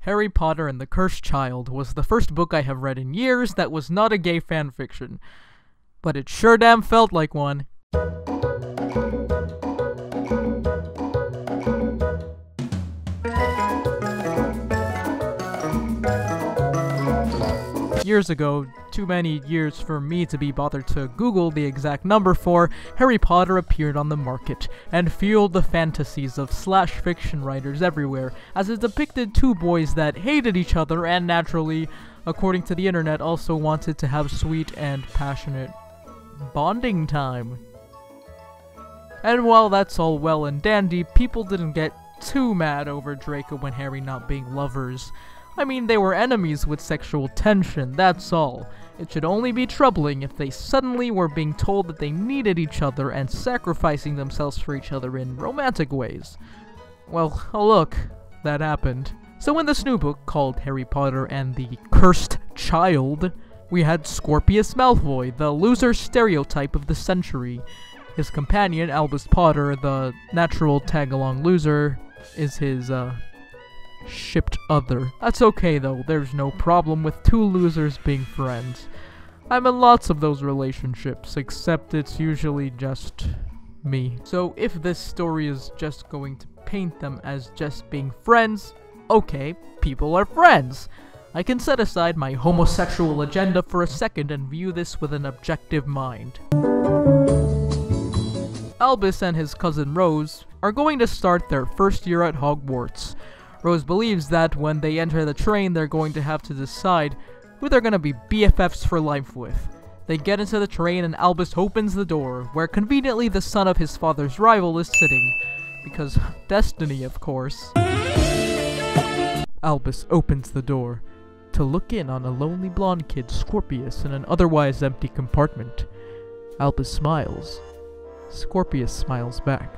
Harry Potter and the Cursed Child was the first book I have read in years that was not a gay fanfiction. But it sure damn felt like one. Years ago, too many years for me to be bothered to Google the exact number for, Harry Potter appeared on the market, and fueled the fantasies of slash fiction writers everywhere, as it depicted two boys that hated each other and naturally, according to the internet, also wanted to have sweet and passionate bonding time. And while that's all well and dandy, people didn't get too mad over Draco and Harry not being lovers. I mean, they were enemies with sexual tension, that's all. It should only be troubling if they suddenly were being told that they needed each other and sacrificing themselves for each other in romantic ways. Well, oh look, that happened. So in this new book, called Harry Potter and the Cursed Child, we had Scorpius Malfoy, the loser stereotype of the century. His companion, Albus Potter, the natural tag-along loser, is his, shipped other. That's okay though, there's no problem with two losers being friends. I'm in lots of those relationships, except it's usually just me. So if this story is just going to paint them as just being friends, okay, people are friends. I can set aside my homosexual agenda for a second and view this with an objective mind. Albus and his cousin Rose are going to start their first year at Hogwarts. Rose believes that when they enter the train, they're going to have to decide who they're going to be BFFs for life with. They get into the train and Albus opens the door, where conveniently the son of his father's rival is sitting. Because destiny, of course. Albus opens the door to look in on a lonely blonde kid, Scorpius, in an otherwise empty compartment. Albus smiles. Scorpius smiles back.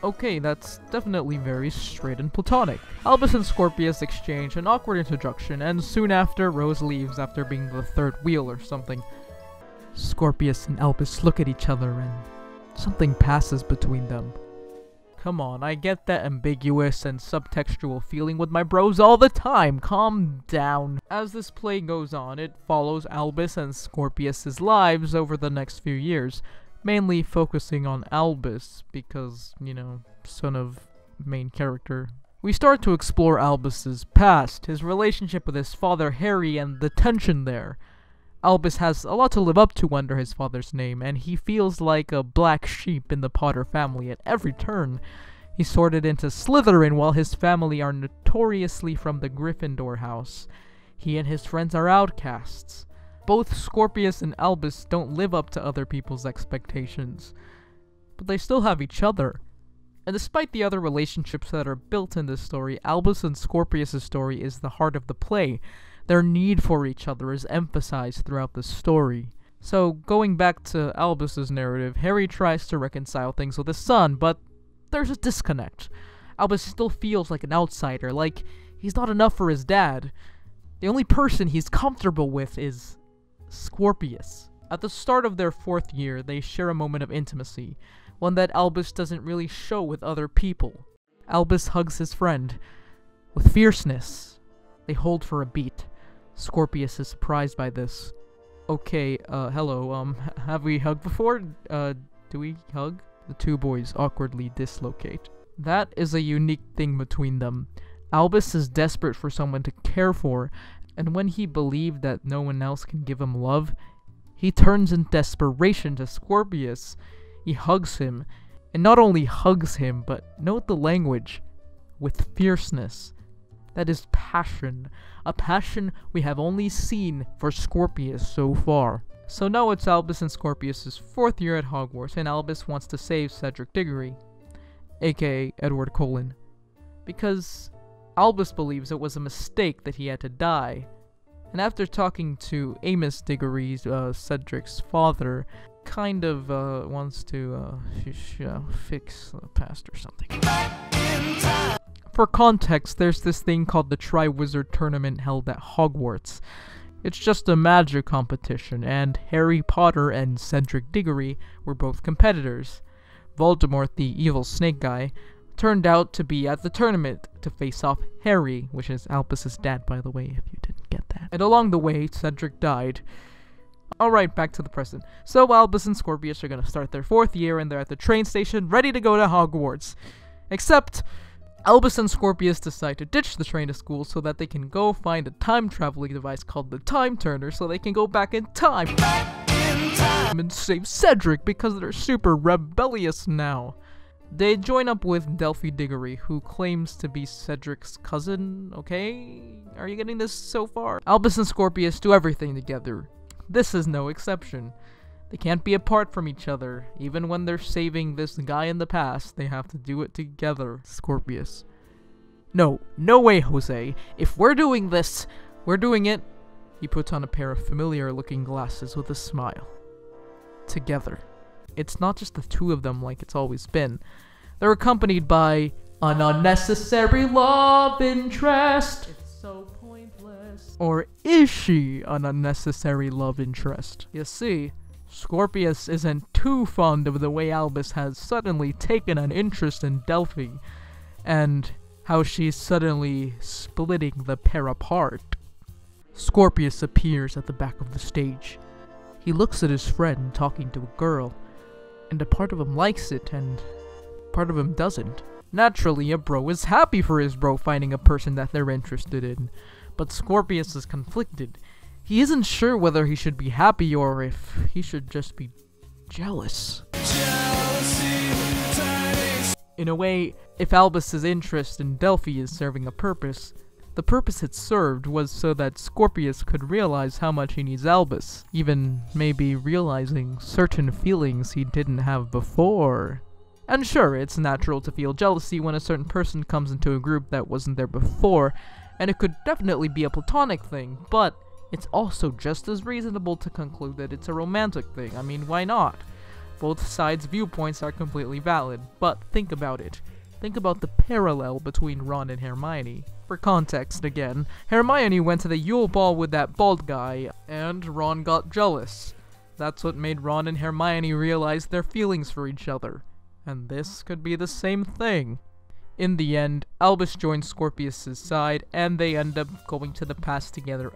Okay, that's definitely very straight and platonic. Albus and Scorpius exchange an awkward introduction, and soon after, Rose leaves after being the third wheel or something. Scorpius and Albus look at each other and something passes between them. Come on, I get that ambiguous and subtextual feeling with my bros all the time, calm down. As this play goes on, it follows Albus and Scorpius' lives over the next few years. Mainly focusing on Albus, because, you know, son of main character. We start to explore Albus's past, his relationship with his father Harry, and the tension there. Albus has a lot to live up to under his father's name, and he feels like a black sheep in the Potter family at every turn. He's sorted into Slytherin while his family are notoriously from the Gryffindor house. He and his friends are outcasts. Both Scorpius and Albus don't live up to other people's expectations, but they still have each other. And despite the other relationships that are built in this story, Albus and Scorpius' story is the heart of the play. Their need for each other is emphasized throughout the story. So, going back to Albus' narrative, Harry tries to reconcile things with his son, but there's a disconnect. Albus still feels like an outsider, like he's not enough for his dad. The only person he's comfortable with is Scorpius. At the start of their 4th year, they share a moment of intimacy, one that Albus doesn't really show with other people. Albus hugs his friend. With fierceness, they hold for a beat. Scorpius is surprised by this. Okay, hello, have we hugged before? Do we hug? The two boys awkwardly dislocate. That is a unique thing between them. Albus is desperate for someone to care for, and when he believed that no one else can give him love, he turns in desperation to Scorpius. He hugs him, and not only hugs him, but note the language, with fierceness. That is passion, a passion we have only seen for Scorpius so far. So now it's Albus and Scorpius' 4th year at Hogwarts, and Albus wants to save Cedric Diggory, aka Edward Cullen, because Albus believes it was a mistake that he had to die, and after talking to Amos Diggory, Cedric's father, kind of wants to fix the past or something. For context, there's this thing called the Triwizard Tournament held at Hogwarts. It's just a magic competition, and Harry Potter and Cedric Diggory were both competitors. Voldemort, the evil snake guy, turned out to be at the tournament to face off Harry, which is Albus's dad, by the way, if you didn't get that. And along the way, Cedric died. Alright, back to the present. So Albus and Scorpius are gonna start their 4th year, and they're at the train station, ready to go to Hogwarts. Except, Albus and Scorpius decide to ditch the train to school so that they can go find a time-traveling device called the Time Turner so they can go back in time and save Cedric because they're super rebellious now. They join up with Delphi Diggory, who claims to be Cedric's cousin, okay? Are you getting this so far? Albus and Scorpius do everything together. This is no exception. They can't be apart from each other. Even when they're saving this guy in the past, they have to do it together. Scorpius. No way, Jose. If we're doing this, we're doing it. He puts on a pair of familiar-looking glasses with a smile. Together. It's not just the two of them like it's always been. They're accompanied by an unnecessary love interest. It's so pointless. Or is she an unnecessary love interest? You see, Scorpius isn't too fond of the way Albus has suddenly taken an interest in Delphi, and how she's suddenly splitting the pair apart. Scorpius appears at the back of the stage. He looks at his friend talking to a girl, and a part of him likes it, and part of him doesn't. Naturally, a bro is happy for his bro finding a person that they're interested in, but Scorpius is conflicted. He isn't sure whether he should be happy or if he should just be jealous. In a way, if Albus's interest in Delphi is serving a purpose, the purpose it served was so that Scorpius could realize how much he needs Albus, even maybe realizing certain feelings he didn't have before. And sure, it's natural to feel jealousy when a certain person comes into a group that wasn't there before, and it could definitely be a platonic thing, but it's also just as reasonable to conclude that it's a romantic thing. I mean, why not? Both sides' viewpoints are completely valid, but think about it. Think about the parallel between Ron and Hermione. For context again, Hermione went to the Yule Ball with that bald guy, and Ron got jealous. That's what made Ron and Hermione realize their feelings for each other. And this could be the same thing. In the end, Albus joins Scorpius' side, and they end up going to the past together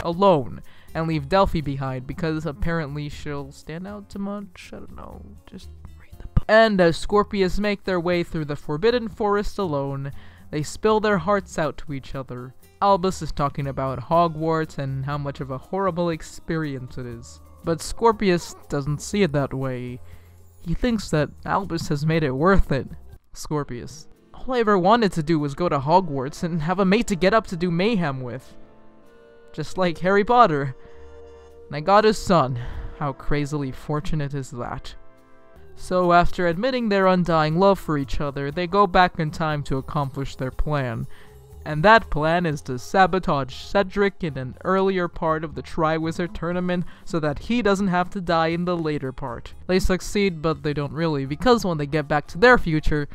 alone, and leave Delphi behind, because apparently she'll stand out too much. I don't know, just read the book. And as Scorpius make their way through the Forbidden Forest alone, they spill their hearts out to each other. Albus is talking about Hogwarts and how much of a horrible experience it is. But Scorpius doesn't see it that way. He thinks that Albus has made it worth it. Scorpius. All I ever wanted to do was go to Hogwarts and have a mate to get up to do mayhem with. Just like Harry Potter. And I got his son. How crazily fortunate is that? So after admitting their undying love for each other, they go back in time to accomplish their plan. And that plan is to sabotage Cedric in an earlier part of the Triwizard Tournament so that he doesn't have to die in the later part. They succeed, but they don't really, because when they get back to their future,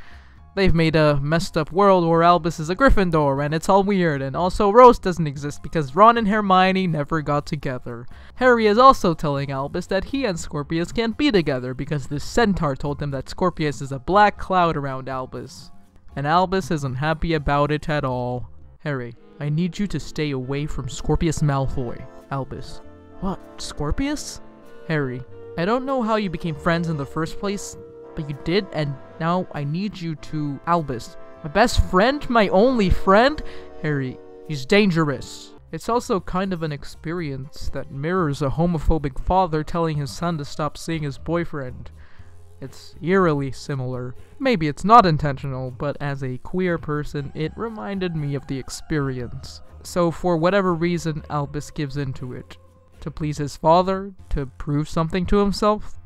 they've made a messed up world where Albus is a Gryffindor, and it's all weird, and also Rose doesn't exist because Ron and Hermione never got together. Harry is also telling Albus that he and Scorpius can't be together because the centaur told him that Scorpius is a black cloud around Albus. And Albus isn't happy about it at all. Harry, I need you to stay away from Scorpius Malfoy. Albus. What? Scorpius? Harry, I don't know how you became friends in the first place, but you did, and now I need you to... Albus. My best friend? My only friend? Harry, he's dangerous. It's also kind of an experience that mirrors a homophobic father telling his son to stop seeing his boyfriend. It's eerily similar. Maybe it's not intentional, but as a queer person, it reminded me of the experience. So for whatever reason, Albus gives into it. To please his father? To prove something to himself?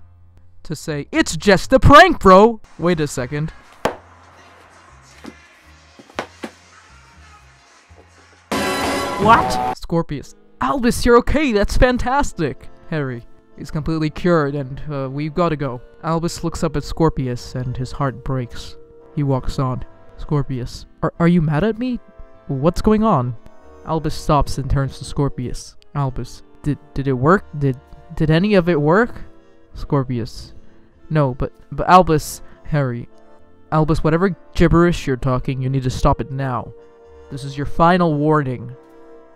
To say, it's just a prank, bro! Wait a second. What? Scorpius. Albus, you're okay, that's fantastic! Harry. He's completely cured, and we've gotta go. Albus looks up at Scorpius, and his heart breaks. He walks on. Scorpius. Are you mad at me? What's going on? Albus stops and turns to Scorpius. Albus. Did it work? Did any of it work? Scorpius. No, but Albus. Harry. Albus, whatever gibberish you're talking, you need to stop it now. This is your final warning.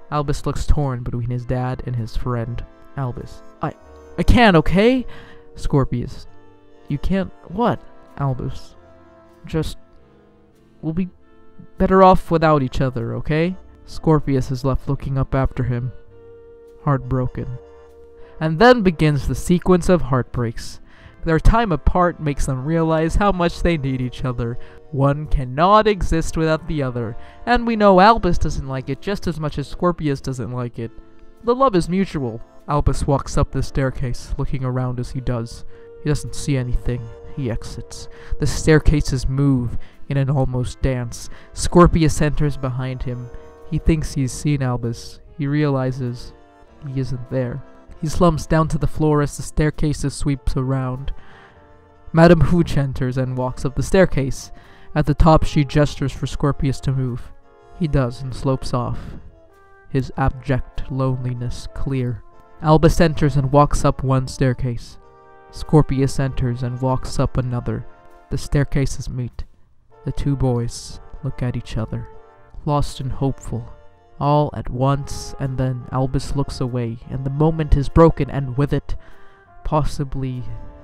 Albus looks torn between his dad and his friend. Albus, I can't, okay? Scorpius, you can't what? Albus, we'll be better off without each other, okay? Scorpius is left looking up after him, heartbroken. And then begins the sequence of heartbreaks. Their time apart makes them realize how much they need each other. One cannot exist without the other, and we know Albus doesn't like it just as much as Scorpius doesn't like it. The love is mutual. Albus walks up the staircase, looking around as he does. He doesn't see anything. He exits. The staircases move in an almost dance. Scorpius enters behind him. He thinks he's seen Albus. He realizes he isn't there. He slumps down to the floor as the staircases sweeps around. Madame Hooch enters and walks up the staircase. At the top, she gestures for Scorpius to move. He does and slopes off, his abject loneliness clear. Albus enters and walks up one staircase. Scorpius enters and walks up another. The staircases meet. The two boys look at each other, lost and hopeful, all at once, and then Albus looks away, and the moment is broken, and with it, possibly,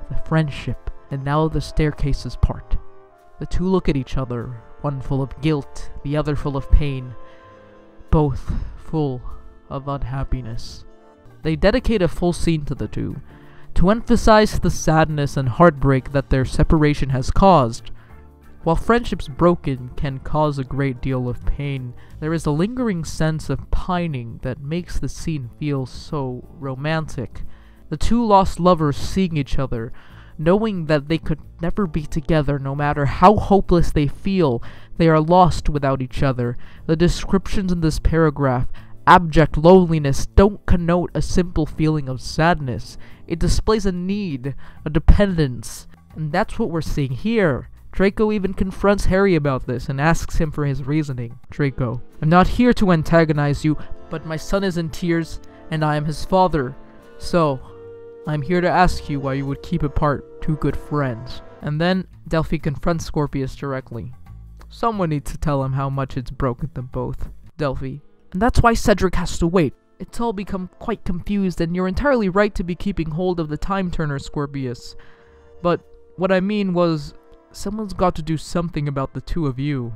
the friendship, and now the staircases part. The two look at each other, one full of guilt, the other full of pain, both full of unhappiness. They dedicate a full scene to the two, to emphasize the sadness and heartbreak that their separation has caused. While friendships broken can cause a great deal of pain, there is a lingering sense of pining that makes the scene feel so romantic. The two lost lovers seeing each other, knowing that they could never be together no matter how hopeless they feel, they are lost without each other. The descriptions in this paragraph, abject loneliness, don't connote a simple feeling of sadness. It displays a need, a dependence, and that's what we're seeing here. Draco even confronts Harry about this and asks him for his reasoning. Draco, I'm not here to antagonize you, but my son is in tears, and I am his father. So, I'm here to ask you why you would keep apart two good friends. And then, Delphi confronts Scorpius directly. Someone needs to tell him how much it's broken them both. Delphi, and that's why Cedric has to wait. It's all become quite confused, and you're entirely right to be keeping hold of the time turner, Scorpius. But what I mean was, someone's got to do something about the two of you.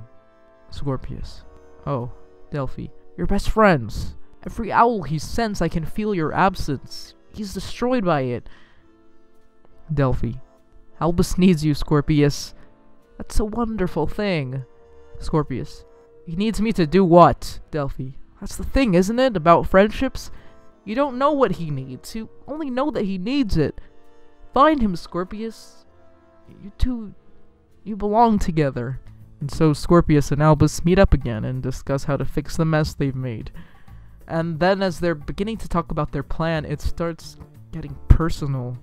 Scorpius. Oh, Delphi. You're best friends. Every owl he sends, I can feel your absence. He's destroyed by it. Delphi. Albus needs you, Scorpius. That's a wonderful thing. Scorpius. He needs me to do what? Delphi. That's the thing, isn't it, about friendships? You don't know what he needs. You only know that he needs it. Find him, Scorpius. You belong together. And so Scorpius and Albus meet up again and discuss how to fix the mess they've made. And then as they're beginning to talk about their plan, it starts getting personal.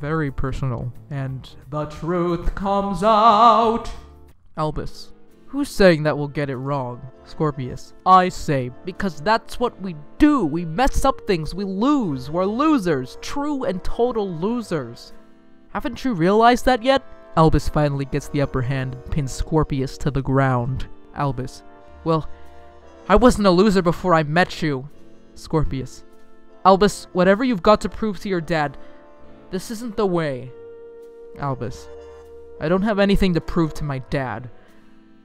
Very personal. And the truth comes out. Albus. Who's saying that we'll get it wrong? Scorpius. I say, because that's what we do. We mess up things. We lose. We're losers. True and total losers. Haven't you realized that yet? Albus finally gets the upper hand and pins Scorpius to the ground. Albus. Well, I wasn't a loser before I met you. Scorpius. Albus, whatever you've got to prove to your dad, this isn't the way. Albus. I don't have anything to prove to my dad.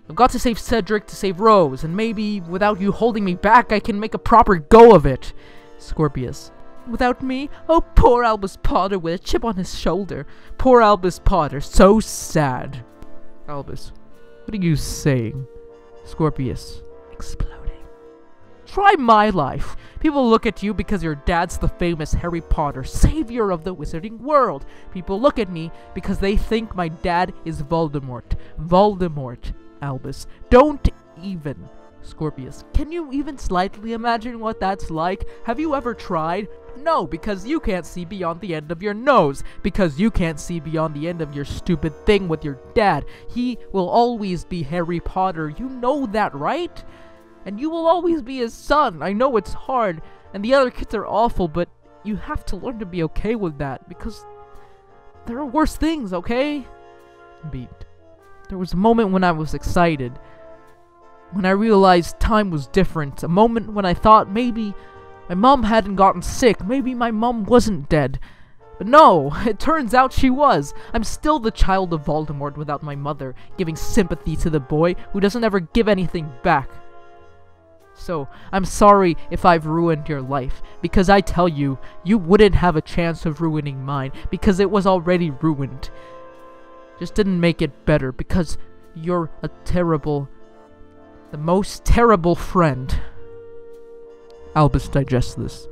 I've got to save Cedric to save Rose, and maybe, without you holding me back, I can make a proper go of it. Scorpius. Without me? Oh, poor Albus Potter with a chip on his shoulder. Poor Albus Potter, so sad. Albus. What are you saying? Scorpius. Exploding. Try my life. People look at you because your dad's the famous Harry Potter, savior of the wizarding world. People look at me because they think my dad is Voldemort. Voldemort. Albus. Don't even. Scorpius. Can you even slightly imagine what that's like? Have you ever tried? No, because you can't see beyond the end of your nose. Because you can't see beyond the end of your stupid thing with your dad. He will always be Harry Potter. You know that, right? And you will always be his son. I know it's hard, and the other kids are awful, but you have to learn to be okay with that, because there are worse things, okay? Beat. There was a moment when I was excited. When I realized time was different. A moment when I thought maybe my mom hadn't gotten sick. Maybe my mom wasn't dead. But no, it turns out she was. I'm still the child of Voldemort without my mother, giving sympathy to the boy who doesn't ever give anything back. So, I'm sorry if I've ruined your life, because I tell you, you wouldn't have a chance of ruining mine, because it was already ruined. Just didn't make it better, because you're a terrible, the most terrible friend. Albus digests this.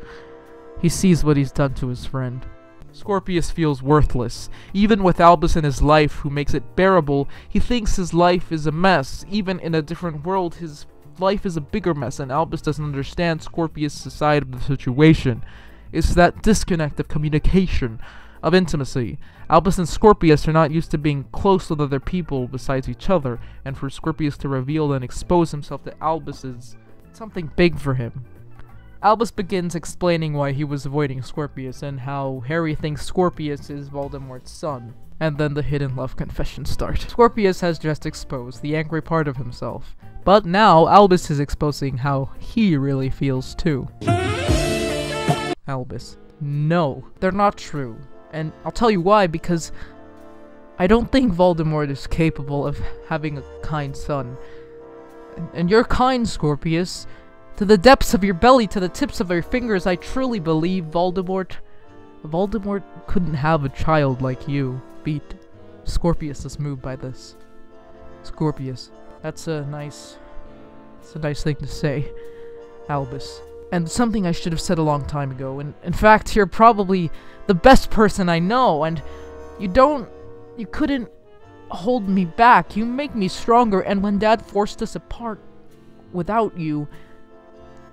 He sees what he's done to his friend. Scorpius feels worthless. Even with Albus in his life, who makes it bearable, he thinks his life is a mess. Even in a different world, his life is a bigger mess, and Albus doesn't understand Scorpius' side of the situation. It's that disconnect of communication, of intimacy. Albus and Scorpius are not used to being close with other people besides each other, and for Scorpius to reveal and expose himself to Albus is something big for him. Albus begins explaining why he was avoiding Scorpius and how Harry thinks Scorpius is Voldemort's son. And then the hidden love confessions start. Scorpius has just exposed the angry part of himself. But now Albus is exposing how he really feels too. Albus: no, they're not true. And I'll tell you why, because I don't think Voldemort is capable of having a kind son. And you're kind, Scorpius. To the depths of your belly, to the tips of your fingers, I truly believe Voldemort couldn't have a child like you. Beat. Scorpius is moved by this. Scorpius, that's a nice thing to say. Albus: and something I should have said a long time ago. And in fact, you're probably the best person I know, and you couldn't hold me back. You make me stronger, and when Dad forced us apart without you...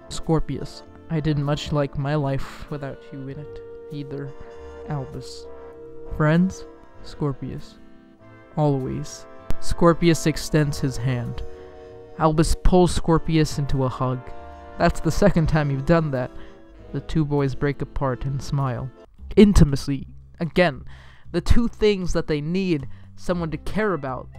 Scorpius: I didn't much like my life without you in it, either. Albus: friends? Scorpius: always. Scorpius extends his hand. Albus pulls Scorpius into a hug. That's the second time you've done that. The two boys break apart and smile. Intimacy. Again, the two things that they need someone to care about.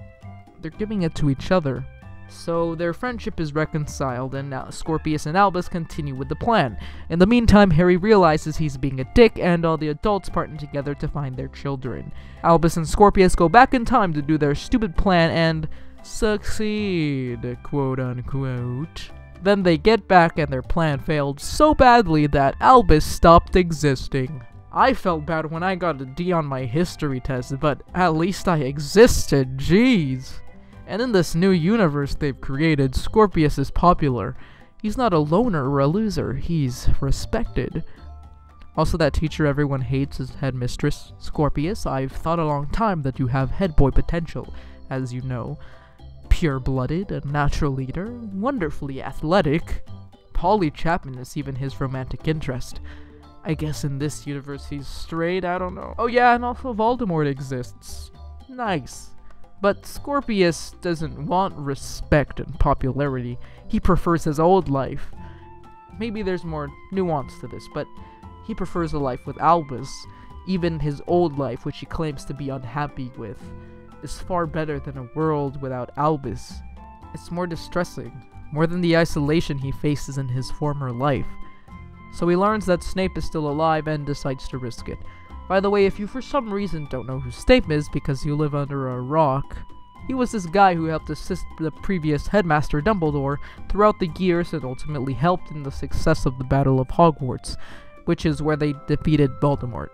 They're giving it to each other. So their friendship is reconciled, and now Scorpius and Albus continue with the plan. In the meantime, Harry realizes he's being a dick, and all the adults partner together to find their children. Albus and Scorpius go back in time to do their stupid plan and succeed, quote unquote. Then they get back and their plan failed so badly that Albus stopped existing. I felt bad when I got a D on my history test, but at least I existed, jeez. And in this new universe they've created, Scorpius is popular. He's not a loner or a loser, he's respected. Also, that teacher everyone hates is headmistress. Scorpius, I've thought a long time that you have head boy potential, as you know. Pure-blooded, a natural leader, wonderfully athletic. Polly Chapman is even his romantic interest. I guess in this universe he's straight, I don't know. Oh yeah, and also Voldemort exists. Nice. But Scorpius doesn't want respect and popularity. He prefers his old life. Maybe there's more nuance to this, but he prefers a life with Albus. Even his old life, which he claims to be unhappy with, is far better than a world without Albus. It's more distressing, more than the isolation he faces in his former life. So he learns that Snape is still alive and decides to risk it. By the way, if you for some reason don't know who Snape is because you live under a rock, he was this guy who helped assist the previous headmaster Dumbledore throughout the years and ultimately helped in the success of the Battle of Hogwarts, which is where they defeated Voldemort.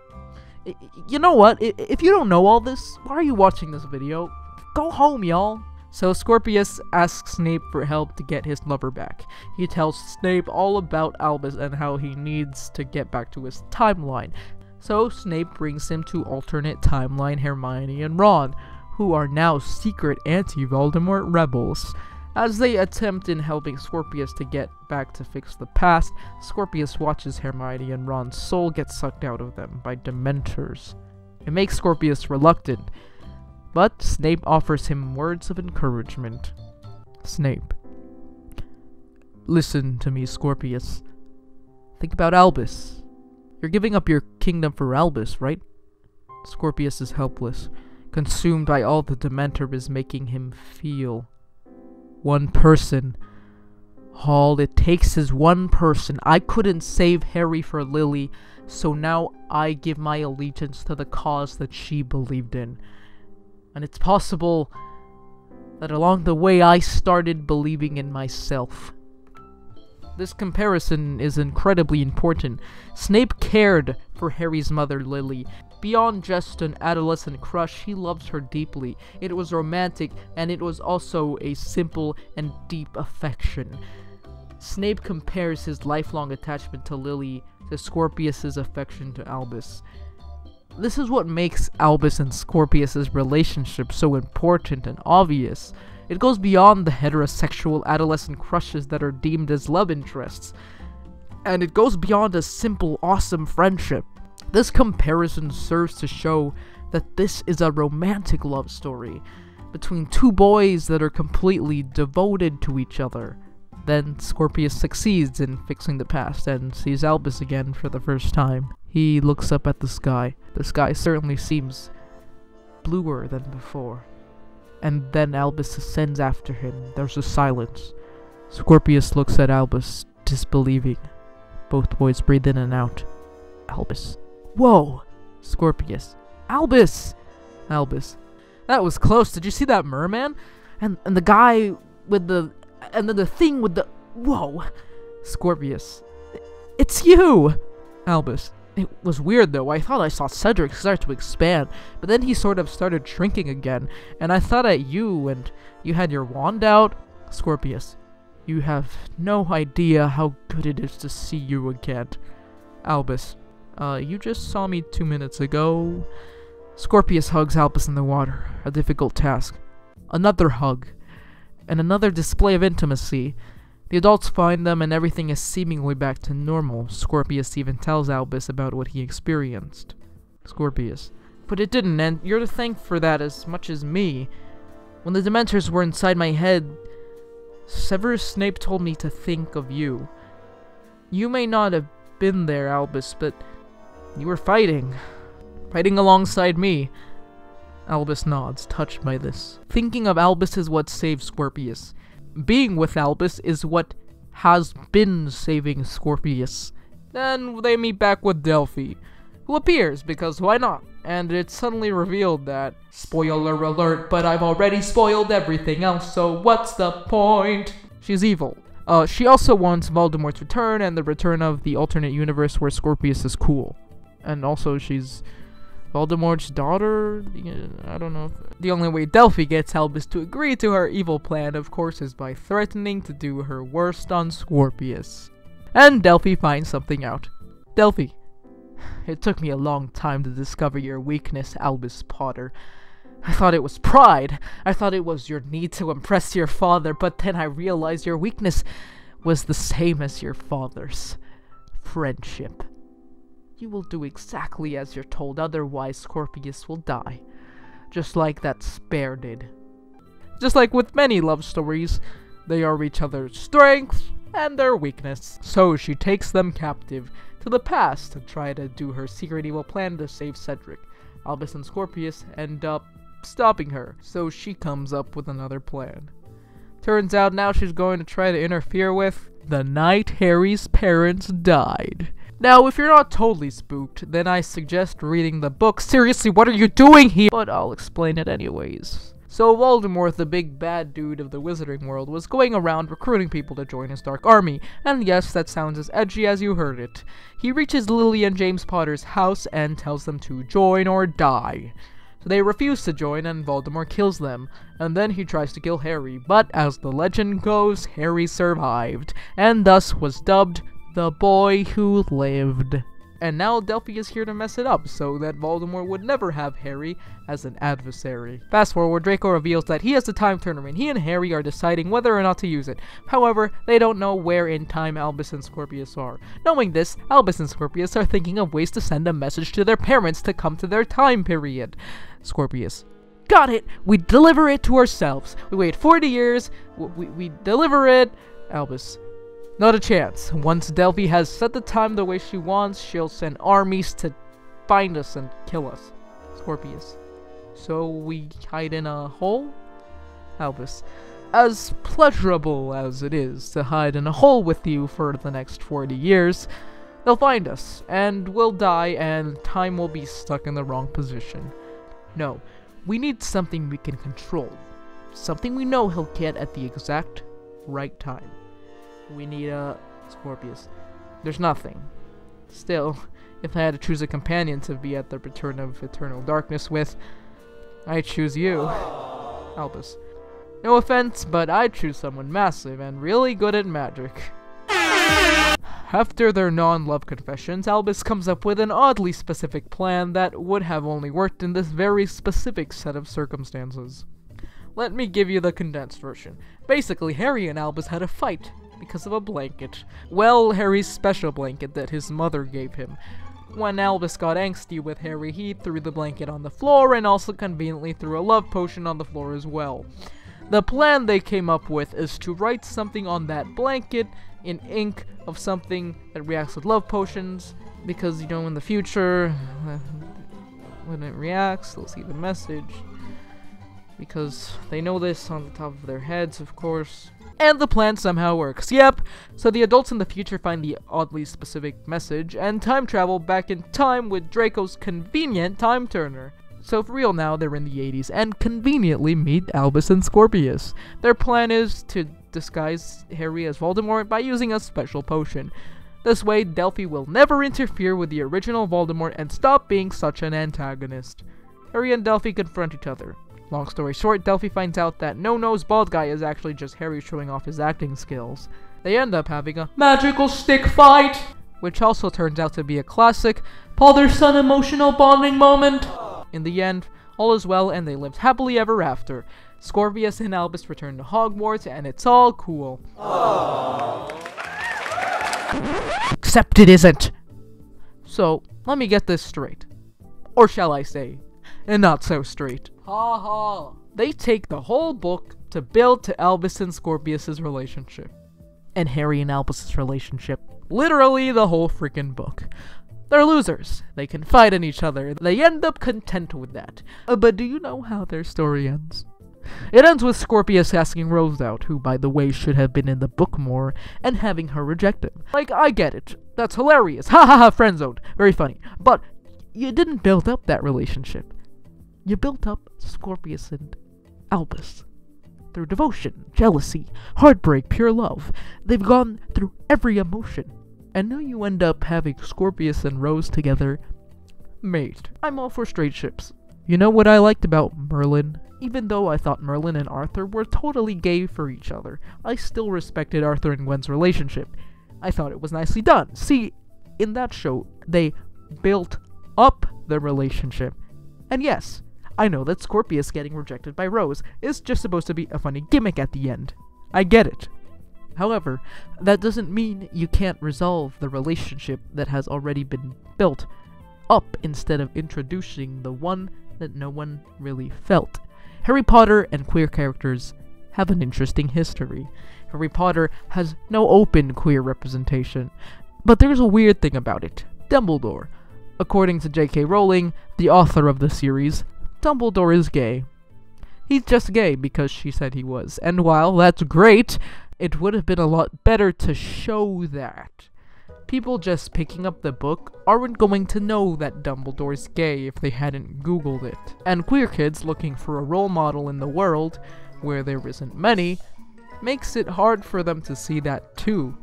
You know what? If you don't know all this, why are you watching this video? Go home, y'all! So Scorpius asks Snape for help to get his lover back. He tells Snape all about Albus and how he needs to get back to his timeline. So Snape brings him to alternate timeline Hermione and Ron, who are now secret anti-Voldemort rebels. As they attempt in helping Scorpius to get back to fix the past, Scorpius watches Hermione and Ron's soul get sucked out of them by Dementors. It makes Scorpius reluctant, but Snape offers him words of encouragement. Snape: listen to me, Scorpius. Think about Albus. You're giving up your kingdom for Albus, right? Scorpius is helpless. consumed by all the Dementor is making him feel. One person. All it takes is one person. I couldn't save Harry for Lily, so now I give my allegiance to the cause that she believed in. And it's possible that along the way I started believing in myself. This comparison is incredibly important. Snape cared for Harry's mother, Lily. Beyond just an adolescent crush, he loves her deeply. It was romantic, and it was also a simple and deep affection. Snape compares his lifelong attachment to Lily to Scorpius's affection to Albus. This is what makes Albus and Scorpius's relationship so important and obvious. It goes beyond the heterosexual adolescent crushes that are deemed as love interests, and it goes beyond a simple, awesome friendship. This comparison serves to show that this is a romantic love story between two boys that are completely devoted to each other. Then Scorpius succeeds in fixing the past and sees Albus again for the first time. He looks up at the sky. The sky certainly seems bluer than before. And then Albus ascends after him. There's a silence. Scorpius looks at Albus, disbelieving. Both boys breathe in and out. Albus. Whoa! Scorpius. Albus! Albus. That was close. Did you see that merman? And the guy with the... And then the thing with the... Whoa! Scorpius. It's you! Albus. It was weird though. I thought I saw Cedric start to expand, but then he sort of started shrinking again, and I thought at you, and you had your wand out. Scorpius. You have no idea how good it is to see you again. Albus. You just saw me 2 minutes ago. Scorpius hugs Albus in the water. A difficult task. Another hug. And another display of intimacy. The adults find them and everything is seemingly back to normal. Scorpius even tells Albus about what he experienced. Scorpius. But it didn't, and you're to thank for that as much as me. When the Dementors were inside my head, Severus Snape told me to think of you. You may not have been there, Albus, but you were fighting. Fighting alongside me. Albus nods, touched by this. Thinking of Albus is what saved Scorpius. Being with Albus is what has been saving Scorpius. Then they meet back with Delphi, who appears, because why not? And it's suddenly revealed that, spoiler alert, but I've already spoiled everything else, so what's the point? She's evil. She also wants Voldemort's return and the return of the alternate universe where Scorpius is cool. And also she's Voldemort's daughter? I don't know. The only way Delphi gets Albus to agree to her evil plan, of course, is by threatening to do her worst on Scorpius. And Delphi finds something out. Delphi. It took me a long time to discover your weakness, Albus Potter. I thought it was pride. I thought it was your need to impress your father, but then I realized your weakness was the same as your father's. Friendship. You will do exactly as you're told, otherwise Scorpius will die. Just like that Spare did. Just like with many love stories, they are each other's strength and their weakness. So she takes them captive to the past to try to do her secret evil plan to save Cedric. Albus and Scorpius end up stopping her, so she comes up with another plan. Turns out now she's going to try to interfere with the night Harry's parents died. Now, if you're not totally spooked, then I suggest reading the book. Seriously, what are you doing here? But I'll explain it anyways. So Voldemort, the big bad dude of the wizarding world, was going around recruiting people to join his dark army. And yes, that sounds as edgy as you heard it. He reaches Lily and James Potter's house and tells them to join or die. So they refuse to join and Voldemort kills them. And then he tries to kill Harry, but as the legend goes, Harry survived, and thus was dubbed the boy who lived. And now Delphi is here to mess it up, so that Voldemort would never have Harry as an adversary. Fast forward, Draco reveals that he has the time turner and he and Harry are deciding whether or not to use it. However, they don't know where in time Albus and Scorpius are. Knowing this, Albus and Scorpius are thinking of ways to send a message to their parents to come to their time period. Scorpius. Got it! We deliver it to ourselves. We wait 40 years, we deliver it. Albus. Not a chance. Once Delphi has set the time the way she wants, she'll send armies to find us and kill us. Scorpius. So we hide in a hole? Albus. As pleasurable as it is to hide in a hole with you for the next 40 years, they'll find us, and we'll die, and time will be stuck in the wrong position. No, we need something we can control. Something we know he'll get at the exact right time. We need a Scorpius. There's nothing. Still, if I had to choose a companion to be at the return of eternal darkness with, I'd choose you, Albus. No offense, but I'd choose someone massive and really good at magic. After their non-love confessions, Albus comes up with an oddly specific plan that would have only worked in this very specific set of circumstances. Let me give you the condensed version. Basically, Harry and Albus had a fight because of a blanket. Well, Harry's special blanket that his mother gave him. When Albus got angsty with Harry, he threw the blanket on the floor and also conveniently threw a love potion on the floor as well. The plan they came up with is to write something on that blanket in ink of something that reacts with love potions, because, you know, in the future, when it reacts, they'll see the message, because they know this on the top of their heads, of course. And the plan somehow works, yep! So the adults in the future find the oddly specific message, and time travel back in time with Draco's convenient time turner. So for real now, they're in the 80s, and conveniently meet Albus and Scorpius. Their plan is to disguise Harry as Voldemort by using a special potion. This way, Delphi will never interfere with the original Voldemort and stop being such an antagonist. Harry and Delphi confront each other. Long story short, Delphi finds out that No-Nose Bald Guy is actually just Harry showing off his acting skills. They end up having a magical stick fight, which also turns out to be a classic father-son emotional bonding moment. In the end, all is well and they lived happily ever after. Scorpius and Albus return to Hogwarts and it's all cool. Aww. Except it isn't. So, let me get this straight. Or shall I say, not so straight. Ha ha. They take the whole book to build to Albus and Scorpius' relationship. And Harry and Albus' relationship. Literally the whole freaking book. They're losers. They confide in each other. They end up content with that. But do you know how their story ends? It ends with Scorpius asking Rose out, who, by the way, should have been in the book more, and having her reject him. Like, I get it. That's hilarious. Ha ha ha, friendzoned. Very funny. But you didn't build up that relationship. You built up Scorpius and Albus. Through devotion, jealousy, heartbreak, pure love. They've gone through every emotion. And now you end up having Scorpius and Rose together. Mate, I'm all for straight ships. You know what I liked about Merlin? Even though I thought Merlin and Arthur were totally gay for each other, I still respected Arthur and Gwen's relationship. I thought it was nicely done. See, in that show, they built up the relationship. And yes, I know that Scorpius getting rejected by Rose is just supposed to be a funny gimmick at the end. I get it. However, that doesn't mean you can't resolve the relationship that has already been built up instead of introducing the one that no one really felt. Harry Potter and queer characters have an interesting history. Harry Potter has no open queer representation, but there's a weird thing about it. Dumbledore. According to J.K. Rowling, the author of the series, Dumbledore is gay. He's just gay because she said he was, and while that's great, it would have been a lot better to show that. People just picking up the book aren't going to know that Dumbledore's gay if they hadn't Googled it. And queer kids looking for a role model in the world, where there isn't many, makes it hard for them to see that too.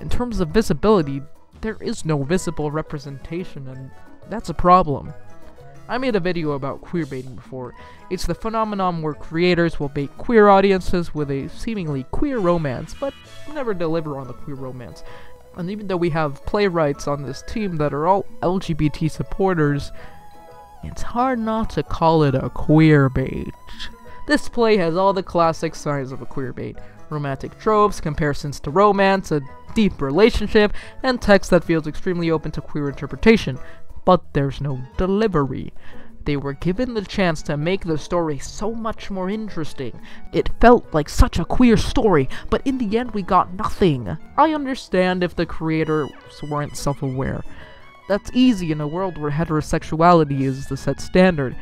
In terms of visibility, there is no visible representation, and that's a problem. I made a video about queerbaiting before. It's the phenomenon where creators will bait queer audiences with a seemingly queer romance, but never deliver on the queer romance. And even though we have playwrights on this team that are all LGBT supporters, it's hard not to call it a queerbait. This play has all the classic signs of a queerbait. Romantic tropes, comparisons to romance, a deep relationship, and text that feels extremely open to queer interpretation. But there's no delivery. They were given the chance to make the story so much more interesting. It felt like such a queer story, but in the end we got nothing. I understand if the creators weren't self-aware. That's easy in a world where heterosexuality is the set standard.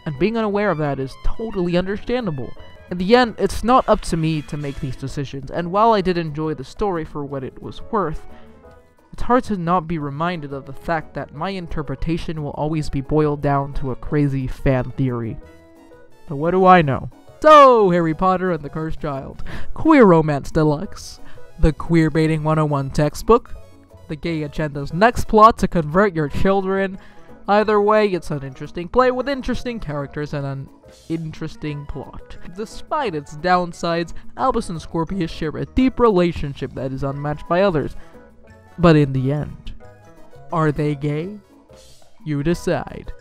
and being unaware of that is totally understandable. In the end, it's not up to me to make these decisions, and while I did enjoy the story for what it was worth, it's hard to not be reminded of the fact that my interpretation will always be boiled down to a crazy fan theory. But what do I know? So, Harry Potter and the Cursed Child, Queer Romance Deluxe, the Queer Baiting 101 textbook, the gay agenda's next plot to convert your children. Either way, it's an interesting play with interesting characters and an interesting plot. Despite its downsides, Albus and Scorpius share a deep relationship that is unmatched by others. But in the end, are they gay? You decide.